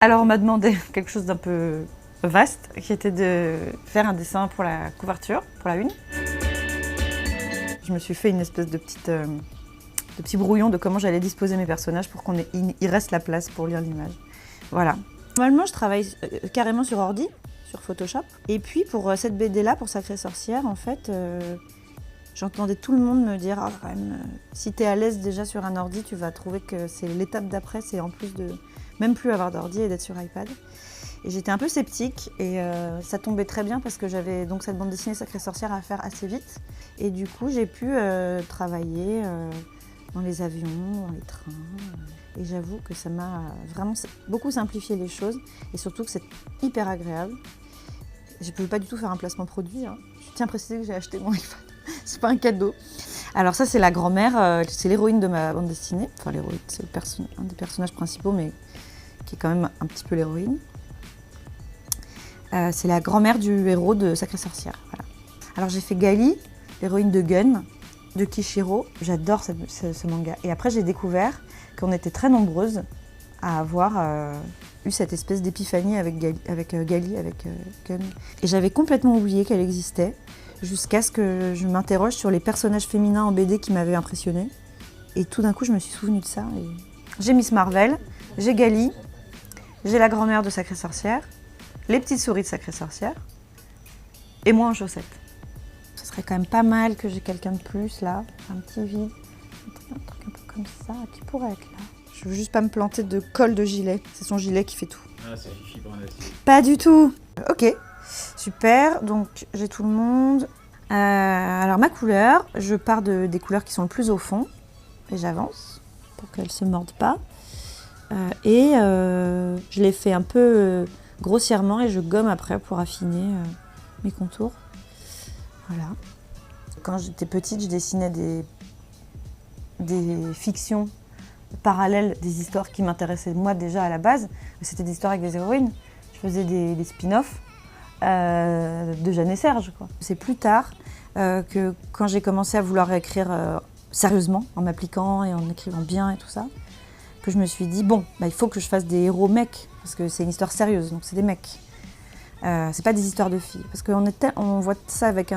Alors on m'a demandé quelque chose d'un peu vaste, qui était de faire un dessin pour la couverture, pour la une. Je me suis fait une espèce de petit brouillon de comment j'allais disposer mes personnages pour qu'il reste la place pour lire l'image. Voilà. Normalement, je travaille carrément sur ordi, sur Photoshop. Et puis pour cette BD-là, pour Sacrée Sorcière, en fait, j'entendais tout le monde me dire « Ah, quand même, si t'es à l'aise déjà sur un ordi, tu vas trouver que c'est l'étape d'après, c'est en plus de même plus avoir d'ordi et d'être sur iPad ». Et j'étais un peu sceptique et ça tombait très bien parce que j'avais donc cette bande dessinée Sacrée Sorcière à faire assez vite. Et du coup, j'ai pu travailler dans les avions, dans les trains. Et j'avoue que ça m'a vraiment beaucoup simplifié les choses et surtout que c'est hyper agréable. Je ne pouvais pas du tout faire un placement produit, hein. Je tiens à préciser que j'ai acheté mon iPad, c'est pas un cadeau. Alors ça, c'est la grand-mère, c'est l'héroïne de ma bande dessinée. Enfin, l'héroïne, c'est un des personnages principaux, mais qui est quand même un petit peu l'héroïne. C'est la grand-mère du héros de Sacrée Sorcière. Voilà. Alors j'ai fait Gali, l'héroïne de Gun, de Kishiro. J'adore ce manga. Et après, j'ai découvert qu'on était très nombreuses à avoir eu cette espèce d'épiphanie avec Gali, avec Gun. Et j'avais complètement oublié qu'elle existait, jusqu'à ce que je m'interroge sur les personnages féminins en BD qui m'avaient impressionnée. Et tout d'un coup, je me suis souvenue de ça. Et... J'ai Miss Marvel, j'ai Gali, j'ai la grand-mère de Sacrée Sorcière, les petites souris de Sacrée Sorcière, et moi en chaussettes. Ce serait quand même pas mal que j'ai quelqu'un de plus là, un petit vide, un truc un peu comme ça, qui pourrait être là. Je veux juste pas me planter de col de gilet, c'est son gilet qui fait tout. Ah, c'est Fifi Brunati. Pas du tout. Ok, super, donc j'ai tout le monde. Alors ma couleur, je pars des couleurs qui sont le plus au fond, et j'avance pour qu'elles se mordent pas. Je les fais un peu grossièrement et je gomme après pour affiner mes contours. Voilà. Quand j'étais petite, je dessinais des fictions parallèles, des histoires qui m'intéressaient moi déjà à la base. C'était des histoires avec des héroïnes. Je faisais des spin-offs de Jeanne et Serge, quoi. C'est plus tard que quand j'ai commencé à vouloir écrire sérieusement, en m'appliquant et en écrivant bien et tout ça, que je me suis dit, bon, il faut que je fasse des héros mecs, parce que c'est une histoire sérieuse, donc c'est des mecs. C'est pas des histoires de filles, parce qu'on voit ça avec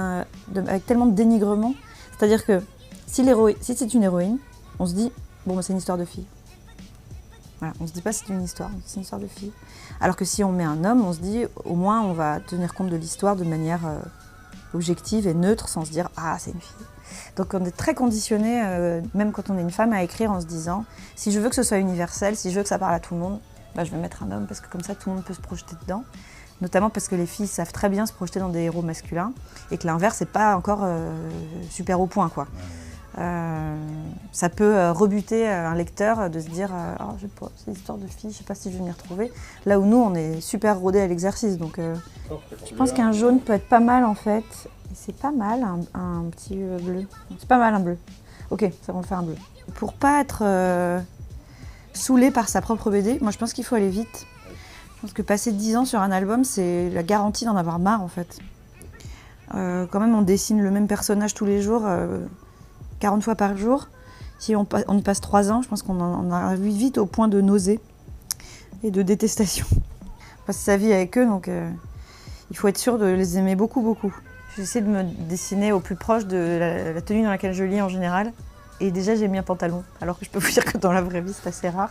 tellement de dénigrement. C'est-à-dire que si c'est une héroïne, on se dit, bon, c'est une histoire de fille. Voilà, on se dit pas c'est une histoire de fille. Alors que si on met un homme, on se dit, au moins on va tenir compte de l'histoire de manière objective et neutre, sans se dire, ah, c'est une fille. Donc on est très conditionné, même quand on est une femme, à écrire en se disant si je veux que ce soit universel, si je veux que ça parle à tout le monde, je vais mettre un homme parce que comme ça tout le monde peut se projeter dedans. Notamment parce que les filles savent très bien se projeter dans des héros masculins et que l'inverse n'est pas encore super au point, quoi. Ça peut rebuter un lecteur de se dire oh, je sais pas, c'est une histoire de filles, je sais pas si je vais m'y retrouver. Là où nous on est super rodés à l'exercice, donc je pense qu'un jaune peut être pas mal en fait. C'est pas mal un petit bleu. C'est pas mal un bleu. Ok, ça va me faire un bleu. Pour pas être saoulé par sa propre BD, moi je pense qu'il faut aller vite. Je pense que passer 10 ans sur un album, c'est la garantie d'en avoir marre en fait. Quand même, on dessine le même personnage tous les jours, 40 fois par jour. Si on y passe 3 ans, je pense qu'on en arrive vite au point de nausée et de détestation. On passe sa vie avec eux, donc il faut être sûr de les aimer beaucoup, beaucoup. J'essaie de me dessiner au plus proche de la tenue dans laquelle je lis en général. Et déjà, j'ai mis un pantalon, alors que je peux vous dire que dans la vraie vie, c'est assez rare.